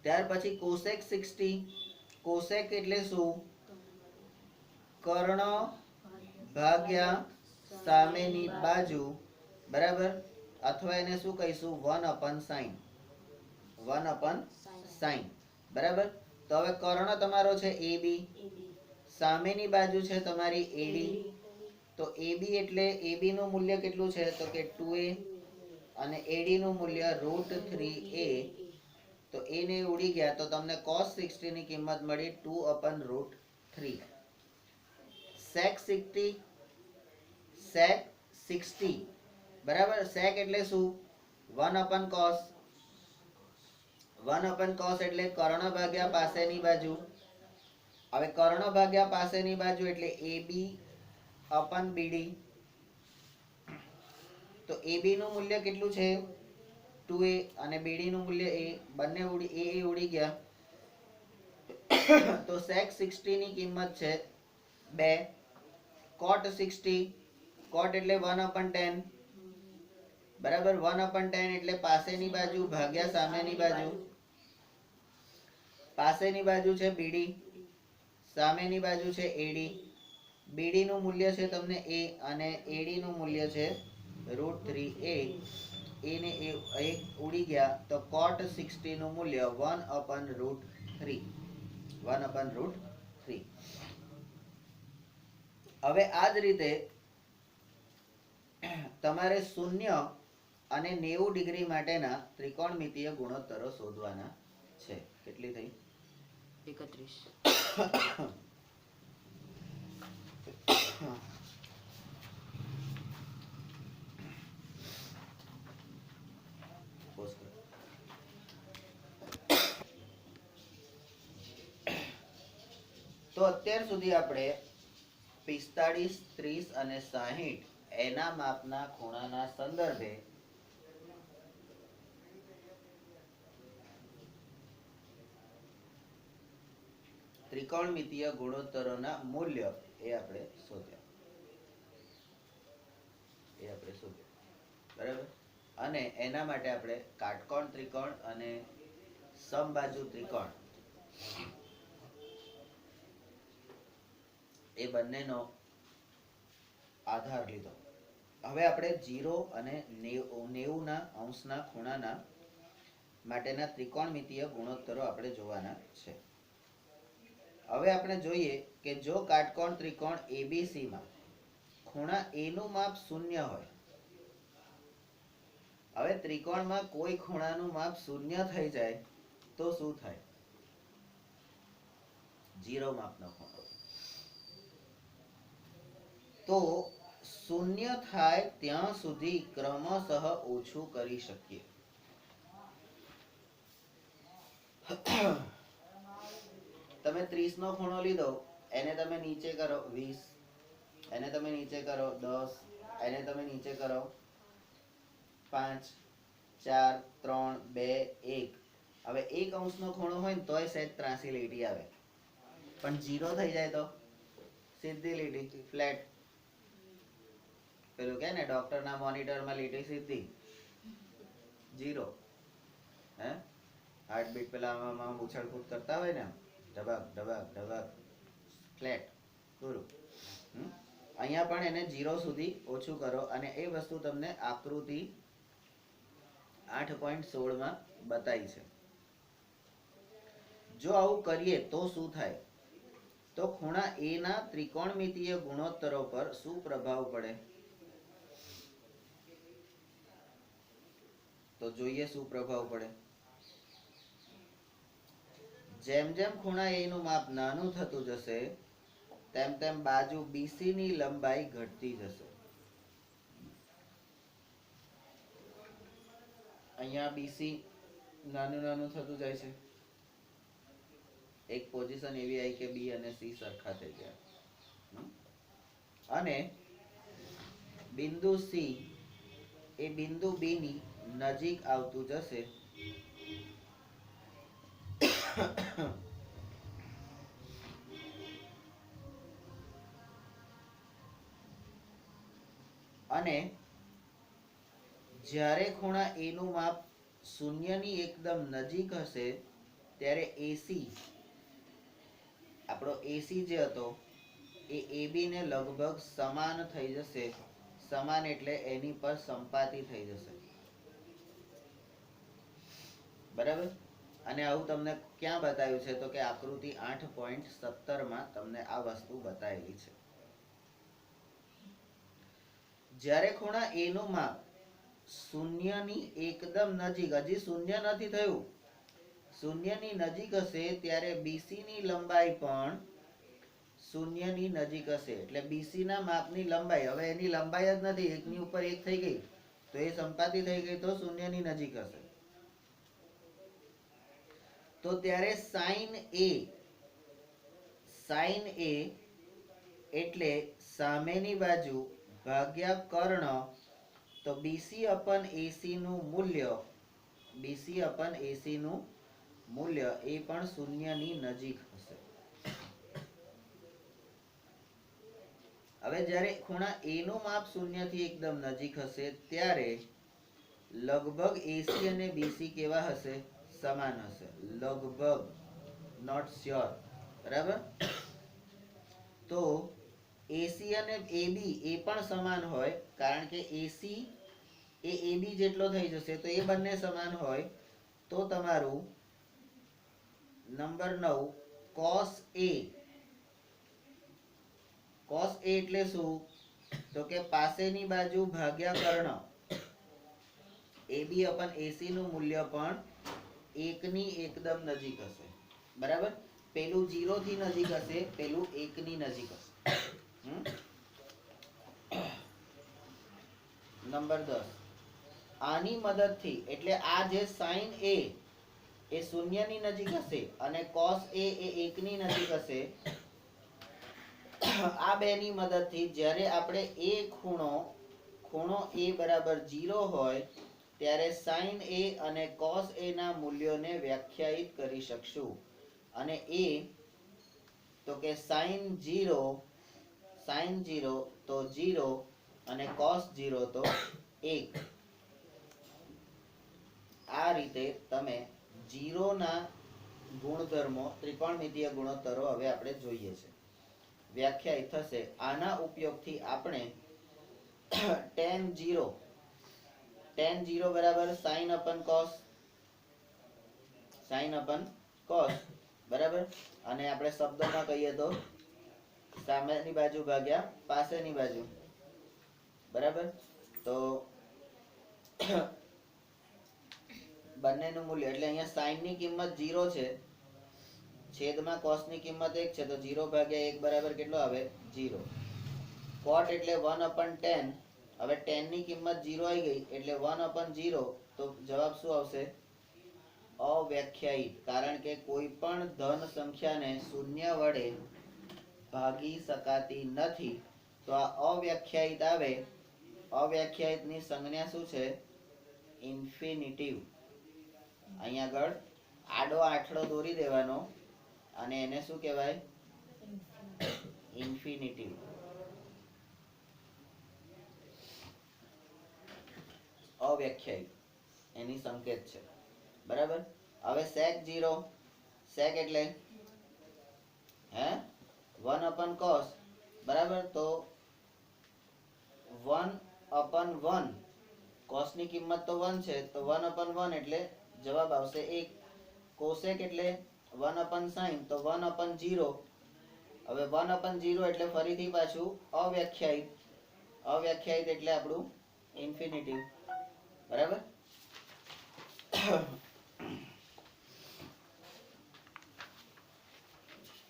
ત્યાર પછી cosec 60, cosec એટલે શું, કર્ણ ભાગ્યા સામેની બાજુ બરાબર, અથવા એને શું કહીશું 1/sin, 1/sin બરાબર. તો હવે કર્ણ તમારો છે AB, સામેની બાજુ છે તમારી AD, તો AB એટલે AB નું મૂલ્ય કેટલું છે તો કે 2a અને AD નું મૂલ્ય √3a, તો a ને ઉડી ગયા તો તમને cos 60 ની કિંમત મળી 2/√3. sec 60, sec 60 બરાબર, sec એટલે શું 1/cos, 1/cos એટલે કર્ણ ભાગ્યા પાસેની બાજુ. હવે કર્ણ ભાગ્યા પાસેની બાજુ એટલે AB/BD, તો AB નું મૂલ્ય કેટલું છે 2a અને BD નું મૂલ્ય a, બંને ઉડી ગયા તો sec 60 ની કિંમત છે 2, cot 60, cot એટલે 1/10 બરાબર, 1/10 એટલે પાસેની બાજુ ભાગ્યા સામેની બાજુ, પાસેની બાજુ છે BD, સામેની બાજુ છે AD, BD નું મૂલ્ય છે તમને a અને AD નું મૂલ્ય છે √3a, a ને a ઉડી ગયા તો cot 60 નું મૂલ્ય 1/√3, 1/√3. હવે આ જ રીતે તમારે 0 અને 90 ડિગ્રી માટેના ત્રિકોણમિતીય ગુણોત્તરો શોધવાના છે. કેટલી થઈ? 31. તો અત્યાર સુધી આપણે 45, 30 અને 60 એના માપના ખૂણાના સંદર્ભે ત્રિકોણમિતીય ગુણોત્તરોના મૂલ્ય એ આપણે શોધ્યા, બરાબર. અને એના માટે આપણે કાટકોણ ત્રિકોણ અને સમબાજુ ત્રિકોણ એ બંનેનો આધાર લીધો. હવે આપણે 0 અને 90 ના અંશના ખૂણાના માટેના ત્રિકોણમિતીય ગુણોત્તરો આપણે જોવાના છે. હવે આપણે જોઈએ કે જો કાટકોણ ત્રિકોણ ABC માં ખૂણા A નું માપ 0 હોય, હવે ત્રિકોણમાં કોઈ ખૂણાનું માપ 0 થઈ જાય તો શું થાય? 0 માપનો ખૂણો. તો 0 થાય ત્યાં સુધી ક્રમશઃ ઓછું કરી શકીએ. તમે 30 નો ખૂણો લીધો, એને તમે નીચે કરો 20, એને તમે નીચે કરો 10, એને તમે નીચે કરો 5, 4, 3, 2, 1. હવે 1 અંશનો ખૂણો હોય ને તોય સહેજ ત્રાંસી લીટી આવે, પણ 0 થઈ જાય તો સીધી લીટી, ફ્લેટ. પેલું કે ને ડોક્ટરના મોનિટરમાં લીટી સીધી, 0. હે હાર્ટબીટ પેલા આમાં ઉછળકૂદ કરતા હોય ને, ધબક ધબક ધબક, ફ્લેટ પૂરું. અહીંયા પણ એને 0 સુધી ઓછું કરો અને એ વસ્તુ તમને આકૃતિ 8.16 માં બતાવી છે. જો આવું કરીએ તો શું થાય? તો ખૂણા A ના ત્રિકોણમિતીય ગુણોત્તરો પર શું પ્રભાવ પડે? તો જોઈએ શું પ્રભાવ પડે. જેમ જેમ ખૂણા A નું માપ નાનું થતું જશે તેમ તેમ બાજુ BC ની લંબાઈ ઘટતી જશે. અહીંયા BC નાનું નાનું થતું જાય છે. એક પોઝિશન એવી આવી કે B અને C સરખા થઈ ગયા અને બિંદુ C એ બિંદુ B ની નજીક આવતું જશે અને જ્યારે ખૂણા એ નું માપ શૂન્યની એકદમ નજીક હશે ત્યારે એસી આપણો એસી જે હતો એ એબી ને લગભગ સમાન થઈ જશે. સમાન એટલે એની પર સંપાતી થઈ જશે. બરાબર. અને આવું તમને ક્યાં બતાવ્યું છે તો કે આકૃતિ 8.17 માં તમને આ વસ્તુ બતાવેલી છે. જ્યારે ખૂણા એ નું માપ શૂન્યની એકદમ નજીક, હજી શૂન્ય નથી થયું, શૂન્યની નજીક હશે ત્યારે બીસી ની લંબાઈ પણ શૂન્યની નજીક હશે. એટલે બીસી ના માપની લંબાઈ, હવે એની લંબાઈ જ નથી, એકની ઉપર એક થઈ ગઈ તો એ સંપાતી થઈ ગઈ તો શૂન્યની નજીક હશે. તો ત્યારે સાઈન એ એટલે સામેની બાજુ ભાગ્યા કર્ણ, તો બીસી અપન એસી નું મૂલ્ય, બીસી અપન એસી નું મૂલ્ય એ પણ શૂન્યની નજીક હશે. હવે જ્યારે ખૂણા એ નું માપ શૂન્ય થી એકદમ નજીક હશે ત્યારે લગભગ એસી અને બીસી કેવા હશે? સમાન હશે. લગભગ, નોટ શ્યોર. બરાબર. તો એસી અને એબી એ પણ સમાન હોય, કારણ કે એસી એ એબી જેટલો થઈ જશે તો એ બંને સમાન હોય. તો તમારું number 9 cos A. cos A એટલે શું? તો કે પાસેની બાજુ ભાગ્યા કર્ણ. એબી અપન એસી નું મૂલ્ય પણ 1 ની એકદમ નજીક હશે. બરાબર. પેલું 0 થી નજીક હશે, પેલું 1 ની નજીક હશે. નંબર 10 આની મદદથી, એટલે આ જે sin A એ શૂન્યની નજીક હશે અને cos A એ 1 ની નજીક હશે. આ બે ની મદદથી જ્યારે આપણે એ ખૂણો A બરાબર 0 હોય ત્યારે sin A અને cos A ના મૂલ્યોને વ્યાખ્યાયિત કરી શકશું. અને એ તો કે sin 0 તો 0 અને cos 0 તો 1. આ રીતે તમે 0 ના ગુણધર્મો, ત્રિકોણમિતિય ગુણોત્તરો હવે આપણે જોઈએ છે, વ્યાખ્યાયિત થશે. આના ઉપયોગથી આપણે tan 0 બરાબર sin upon cos, બરાબર. અને આપણે શબ્દોમાં કહીએ તો સામેની બાજુ ભાગ્યા પાસેની બાજુ. બરાબર. તો બંનેનું મૂલ્ય, એટલે અહીંયા sin ની કિંમત 0 છે, છેદમાં cos ની કિંમત 1 છે, તો 0 ભાગ્યા 1 બરાબર કેટલો આવે? 0. cot એટલે 1/10. હવે tan ની કિંમત 0 આવી ગઈ એટલે 1/0, તો જવાબ શું આવશે? અવ્યાખ્યાયિત. કારણ કે કોઈ પણ ધન સંખ્યાને શૂન્ય વડે ભાગી શકાતી નથી. તો આ અવ્યાખ્યાયિત આવે. અવ્યાખ્યાયિત ની સંજ્ઞા શું છે? ઇન્ફિનિટિવ. અહીંયા આગળ આડો આંઠડો દોરી દેવાનો અને એને શું કહેવાય? ઇન્ફિનિટિવ. અવ્યાખ્યાયિત એની સંકેત છે. બરાબર. હવે sec 0, sec એટલે 1/cos. બરાબર. તો 1/1, cos ની કિંમત તો 1 છે, તો 1/1 એટલે જવાબ આવશે 1. cosec એટલે 1/sin, તો 1/0. હવે 1/0 એટલે ફરીથી પાછું અવ્યાખ્યાયિત. અવ્યાખ્યાયિત એટલે આપણું ઇન્ફિનિટિવ. બરાબર.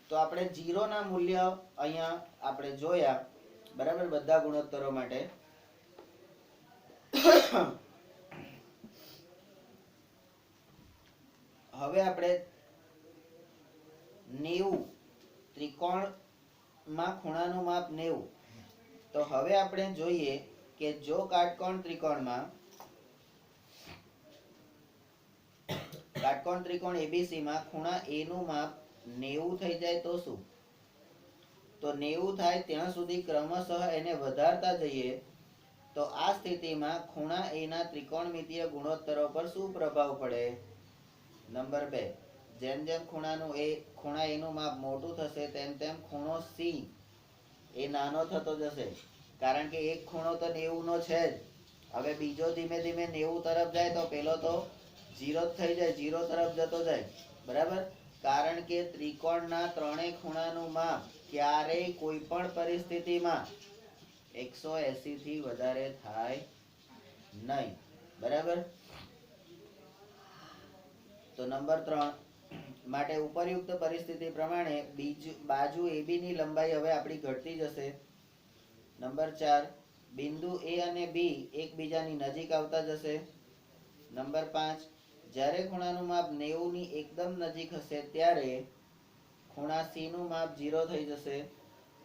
તો આપણે 0 ના મૂલ્ય અહીંયા આપણે જોયા. બરાબર. બધા ગુણોત્તરો માટે. હવે આપણે 90, ત્રિકોણમાં ખૂણાનું માપ 90. તો હવે આપણે જોઈએ કે જો કાટકોણ ત્રિકોણમાં કાટકોણ ત્રિકોણ એબીસી માં ખૂણા એ નું માપ 90 થઈ જાય તો શું? તો 90 થાય ત્યાં સુધી ક્રમશઃ એને વધારતા જઈએ તો આ સ્થિતિમાં ખૂણા એ ના ત્રિકોણમિતીય ગુણોત્તરો પર શું પ્રભાવ પડે? નંબર 2, જેમ જેમ ખૂણા એ નું માપ મોટું થશે તેમ તેમ ખૂણો સી એ નાનો થતો જશે, કારણ કે એક ખૂણો તો 90 નો છે જ. હવે બીજો ધીમે ધીમે 90 તરફ જાય તો પેલો તો 0 થઈ જાય, 0 તરફ જતો જાય, બરાબર? કારણ કે ત્રિકોણના ત્રણેય ખૂણાનું માપ ક્યારેય કોઈ પણ પરિસ્થિતિમાં 180 થી વધારે થાય નહીં, બરાબર? તો નંબર 3 માટે ઉપરયુક્ત પરિસ્થિતિ પ્રમાણે બાજુ AB ની લંબાઈ હવે આપણી ઘટતી જશે. નંબર 4, બિંદુ A અને B એકબીજાની નજીક આવતા જશે. નંબર 5, જ્યારે ખૂણાનું માપ 90 ની એકદમ નજીક હશે ત્યારે ખૂણા C નું માપ 0 થઈ જશે,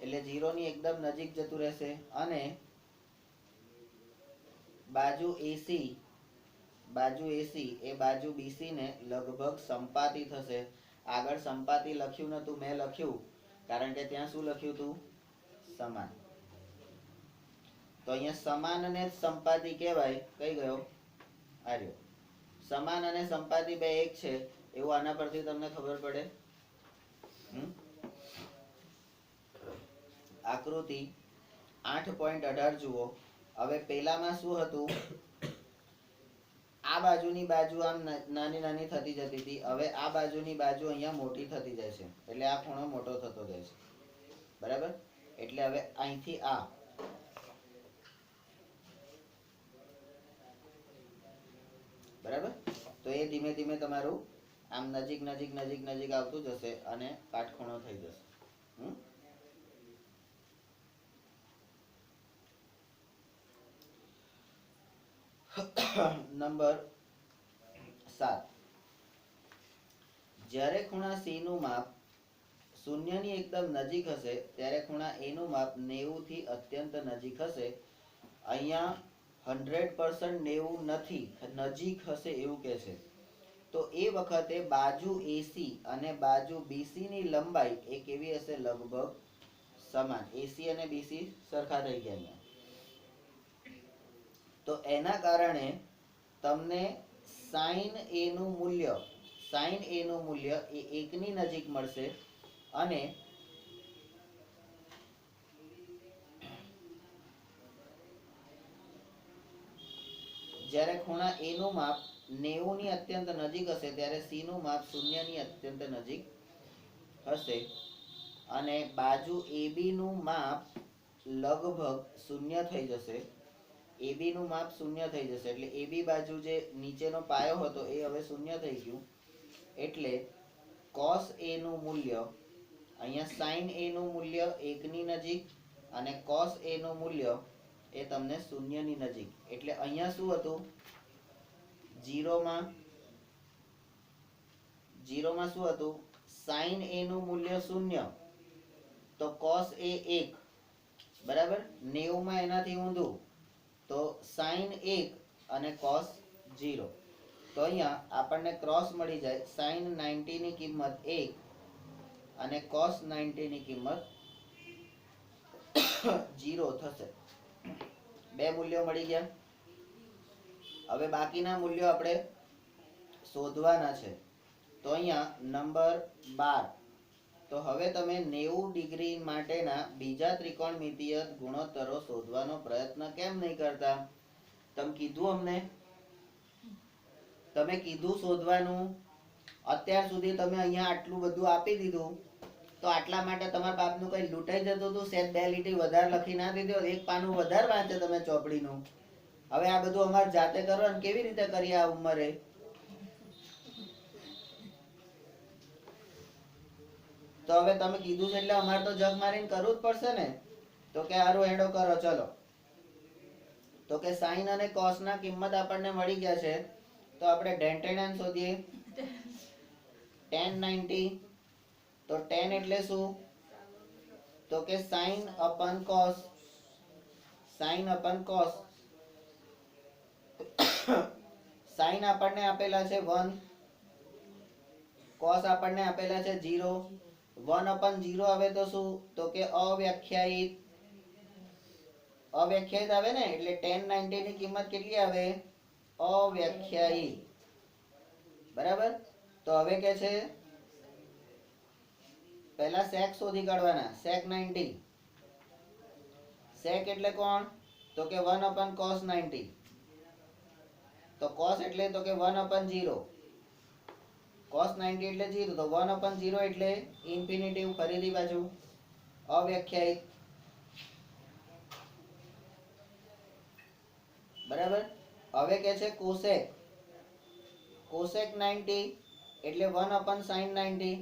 એટલે 0 ની એકદમ નજીક જતું રહેશે. અને બાજુ AC એ બાજુ BC ને લગભગ સંપાતી થશે. આગળ સંપાતી લખ્યું નતું, મેં લખ્યું કારણ કે ત્યાં શું લખ્યું હતું? સમાન. તો અહીંયા સમાન અને સંપાતી કહેવાય. કઈ ગયો? આર્યો. સમાન અને સંપાતી બે એક છે એવું આના પરથી તમને ખબર પડે. આકૃતિ 8.18 જુઓ. હવે પેલામાં શું હતું? આ બાજુની બાજુ આમ નાની નાની થતી જતી હતી. હવે આ બાજુની બાજુ અહીંયા મોટી થતી જાય છે, એટલે આ ખૂણો મોટો થતો જાય છે, બરાબર? એટલે હવે અહીંથી આ બરાબર, તો એ ધીમે ધીમે તમારું આમ નજીક નજીક નજીક નજીક આવતું જશે અને કાટખૂણો થઈ જશે. નંબર 7, જ્યારે ખૂણા C નું માપ 0 ની એકદમ નજીક હશે ત્યારે ખૂણા A નું માપ 90 થી અત્યંત નજીક હશે. અહીંયા 100% 90 નથી, નજીક હશે એવું કહે છે. તો એ વખતે બાજુ AC અને બાજુ BC ની લંબાઈ એ કેવી હશે? લગભગ સમાન. AC અને BC સરખા થઈ ગયા અહીંયા. તો એના કારણે તમને sin A નું મૂલ્ય એ 1 ની નજીક મળશે. અને જ્યારે ખૂણા A નું માપ 90 ની અત્યંત નજીક હશે ત્યારે C નું માપ 0 ની અત્યંત નજીક હશે. અને બાજુ AB નું માપ લગભગ 0 થઈ જશે. AB નું માપ 0 થઈ જશે, એટલે AB બાજુ જે નીચેનો પાયો હતો એ હવે 0 થઈ ગયું. એટલે cos A નું મૂલ્ય, અહીંયા sin A નું મૂલ્ય 1 ની નજીક અને cos A નું મૂલ્ય એ તમને 0 ની નજીક. એટલે અહીંયા શું હતું? 0 માં શું હતું? sin A નું મૂલ્ય 0 તો cos A 1, બરાબર? 90 માં એનાથી ઊંધું તો sin 1 અને cos 0. તો અહીંયા આપણને ક્રોસ મળી જાય. sin 90 ની કિંમત 1 અને cos 90 ની કિંમત 0 થશે. બે મૂલ્યો મળી ગયા. હવે બાકીના મૂલ્યો આપણે શોધવાના છે. તો અહીંયા નંબર 12, તો હવે તમે 90 ડિગ્રી માટેના બીજા ત્રિકોણમિતીય ગુણોત્તરો શોધવાનો પ્રયત્ન કેમ નહીં કરતા? તમે કીધું અમને, તમે કીધું શોધવાનું. અત્યાર સુધી તમે અહીંયા આટલું બધું આપી દીધું, તો આટલા માટે તમારા બાપનું કઈ લૂંટાઈ જતું હતું? સેટ 2 લીટી વધારે લખી ના દીધો, એક પાનું વધારે વાંચે તમે ચોપડીનું. હવે આ બધું અમારે જાતે કરવાનું કેવી રીતે કરીએ આ ઉંમરે? તો હવે તમે કીધું છે એટલે અમારે તો જગ મારીને કરવું જ પડશે ને. તો કે હારું હેડો કરો, ચલો. તો કે sin અને cos ના કિંમત આપણને મળી ગયા છે, તો આપણે tan શોધીએ. tan 90, તો tan એટલે શું? તો કે sin upon cos. sin આપણને આપેલા છે 1, cos આપણને આપેલા છે 0, 1/0 આવે તો શું? તો કે અવ્યાખ્યાયિત. અવ્યાખ્યાયિત આવે ને, એટલે tan 90 ની કિંમત કેટલી આવે? અવ્યાખ્યાયિત. બરાબર. તો હવે કે છે પહેલા sec શોધી કાઢવાના. sec 90. sec એટલે કોણ? તો કે 1/cos 90. તો cos એટલે તો કે 1/0. cos 90 એટલે 0, તો 1/0 એટલે ઇન્ફિનિટિવ, ફરીથી પાછું અવ્યાખ્યાયિત. બરાબર. હવે કે છે cosec. cosec 90 એટલે 1/sin 90.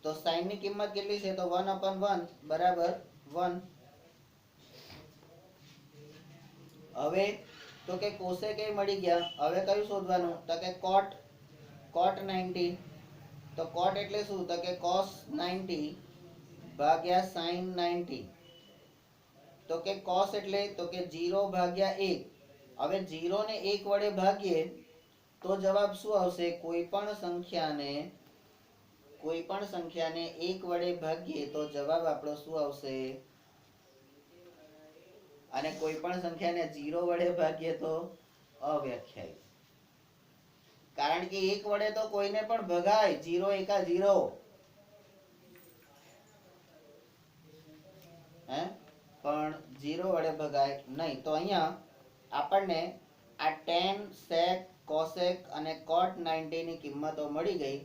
તો sin ની કિંમત કેટલી છે? તો 1/1 બરાબર 1. હવે તો કે cosec એ મળી ગયા. હવે કયું શોધવાનું? તો કે cot. cot 90. તો cot એટલે શું? તો કે cos 90 ભાગ્યા sin 90. તો કે cos એટલે તો કે 0/1. હવે 0 ને 1 વડે ભાગીએ તો જવાબ શું આવશે? કોઈ પણ સંખ્યાને 1 વડે ભાગીએ તો જવાબ આપણો શું આવશે? અને કોઈ પણ સંખ્યાને 0 વડે ભાગીએ તો અવ્યાખ્યાયિત. કારણ કે 1 વડે તો કોઈને પણ ભગાય. 0 એકા 0. પણ 0 વડે ભગાય નહીં. તો અહીંયા આપણને આ tan, sec, cosec અને cot 90 ની કિંમતો મળી ગઈ.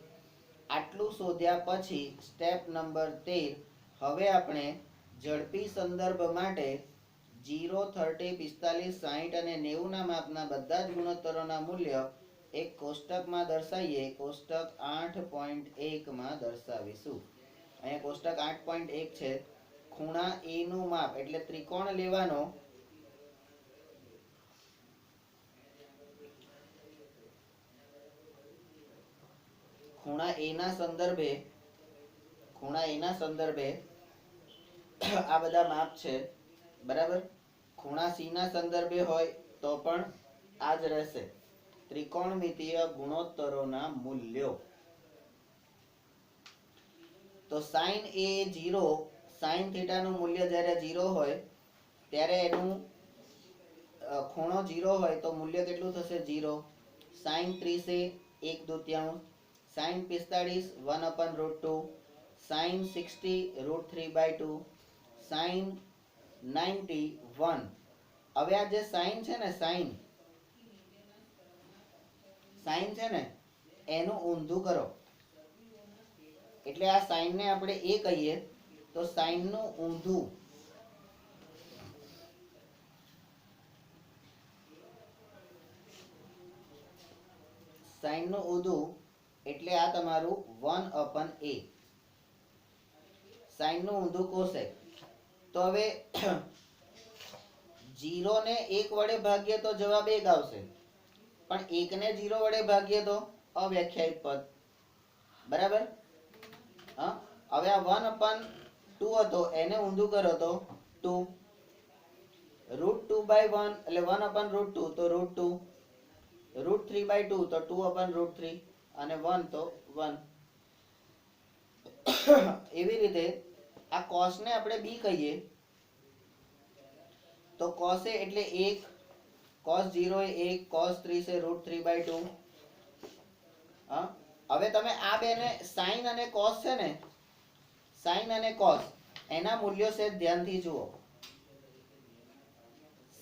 આટલું શોધ્યા પછી સ્ટેપ નંબર 13. હવે આપણે ઝડપી સંદર્ભ માટે 0, 30, 45, 60 અને 90 ના માપના બધા જ ગુણોત્તરોના મૂલ્ય એક કોષ્ટકમાં દર્શાવીએ. કોષ્ટક 8.1 માં દર્શાવીશું. અહીંયા કોષ્ટક 8.1 છે. ખૂણા A નું માપ એટલે ત્રિકોણ લેવાનો. ખૂણા A ના સંદર્ભે આ બધા માપ છે. બરાબર. ખૂણા C ના સંદર્ભે હોય તો પણ આ જ રહેશે. ત્રિકોણમિતીય ગુણોત્તરોના મૂલ્યો. તો sin A 0, sin થીટા નું મૂલ્ય જ્યારે 0 હોય ત્યારે એનું ખૂણો 0 હોય તો મૂલ્ય કેટલું થશે? 0. sin 30 1/2. sin 45 1/√2. sin 60 √3/2. sin 90 1. હવે આ જે sin છે ને, sin છે ને એનું ઊંધું કરો. એટલે આ sin ને આપણે A કહીએ તો sin નું ઊંધું. sin નું ઊંધું એટલે આ તમારું 1/A. sin નું ઊંધું cosec. તો હવે 0 ને 1 વડે ભાગીએ તો જવાબ 1 આવશે. પણ 1 ને 0 વડે ભાગીએ તો અવ્યાખ્યાયિત પદ. બરાબર. હવે આ 1/2 હતો એને ઊંધું કરો તો 2. √2/1 એટલે 1/√2 તો √2. √3/2 તો 2/√3 અને 1 તો 1. એવી રીતે આ cos ને આપણે b કહીએ તો cos A એટલે 1, cos 0 એ 1, cos 30 એ √3/2. હવે તમે આ બેને sin અને cos છે ને, sin અને cos એના મૂલ્યો છે ધ્યાનથી જુઓ.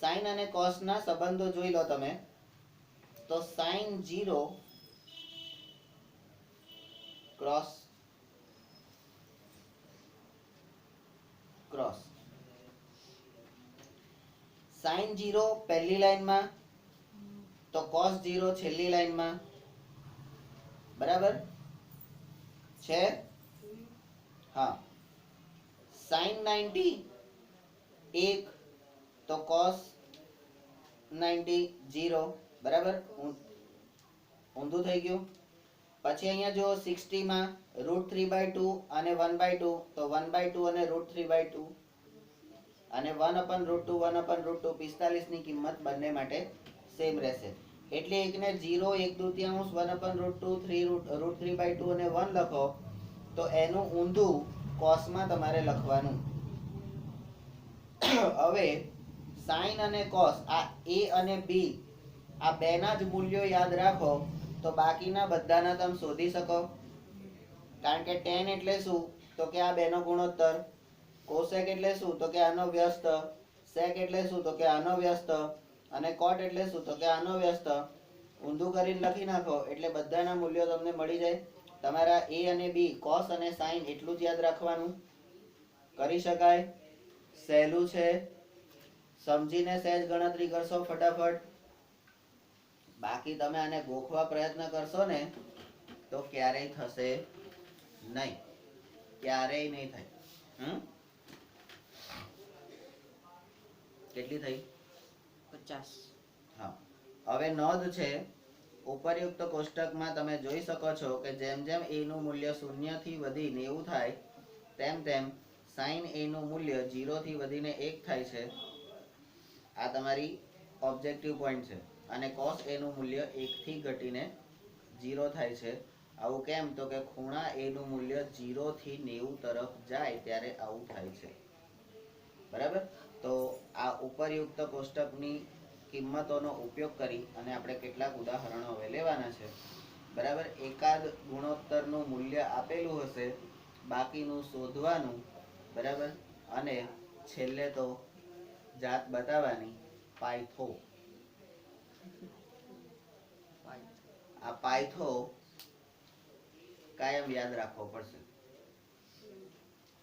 sin અને cos ના સંબંધો જોઈ લો તમે. તો sin 0 cross sin 0 પહેલી લાઈનમાં તો cos 0 છેલ્લી લાઈનમાં. બરાબર છે. હા. sin 90 1 તો cos 90 0. બરાબર. ઊંધું થઈ ગયું. પછી અહીંયા જો 60 માં √3/2 અને 1/2 તો 1/2 અને √3/2 અને 1/√2 1/√2 45 ની કિંમત બંને માટે સેમ રહેશે. એટલે એકને 0 1/2 1/√2 3√3/2 અને 1 લખો તો એનું ઊંધું કોસમાં તમારે લખવાનું. હવે સાઈન અને કોસ આ a અને b આ બેના જ મૂલ્યો યાદ રાખો તો બાકીના બધાના તમે શોધી શકો. કારણ કે tan એટલે શું તો કે આ બેનો ગુણોત્તર, કોસેક એટલે શું તો કે આનો વ્યસ્ત, સેક એટલે શું તો કે આનો વ્યસ્ત અને કોટ એટલે શું તો કે આનો વ્યસ્ત. ઊંધું કરીને લખી નાખો એટલે બધાના મૂલ્યો તમને મળી જાય. તમારા a અને b cos અને sin એટલું જ યાદ રાખવાનું. કરી શકાય, સહેલું છે. સમજીને સહેજ ગણતરી કરશો ફટાફટ. બાકી તમે આને ગોખવા પ્રયત્ન કરશો ને તો ક્યારેય થશે નહીં, ક્યારેય નહીં થાય. કેટલી થઈ? 50. હા. હવે નોંધ છે, ઉપરયુક્ત કોષ્ટકમાં તમે જોઈ શકો છો કે જેમ જેમ a નું મૂલ્ય 0 થી વધી 90 થાય તેમ તેમ sin a નું મૂલ્ય 0 થી વધીને 1 થાય છે. આ તમારી ઓબ્જેક્ટિવ પોઈન્ટ છે. અને cos a નું મૂલ્ય 1 થી ઘટીને 0 થાય છે. આવું કેમ તો કે ખૂણા a નું મૂલ્ય 0 થી 90 તરફ જાય ત્યારે આવું થાય છે. બરાબર? તો આ ઉપરયુક્ત કોષ્ટકની કિંમતોનો ઉપયોગ કરી અને આપણે કેટલાક ઉદાહરણો હવે લેવાના છે. બરાબર? એકાદ ગુણોત્તરનું મૂલ્ય આપેલું હશે, બાકીનું શોધવાનું. બરાબર? અને છેલ્લે તો જાત બતાવવાની, પાયથો. આ પાયથો કાયમ યાદ રાખવો પડશે.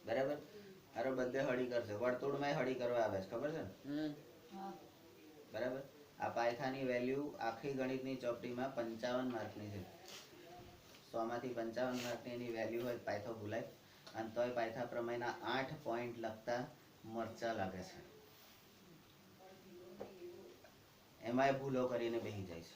બરાબર? અરે બધે હળી કરશે, વર્તુળમાં હળી કરવા આવે છે, ખબર છે ને? બરાબર? આ પાયથાની વેલ્યુ આખી ગણિતની ચોપડીમાં 55 માર્કની છે. 100 માંથી 55 માર્કની એની વેલ્યુ હોય, પાયથો ભૂલાય. અને તોય પાયથા પ્રમેયના 8 પોઈન્ટ લખતા મરચા લાગે છે. એમાંય ભૂલો કરીને બેસી જાય છે.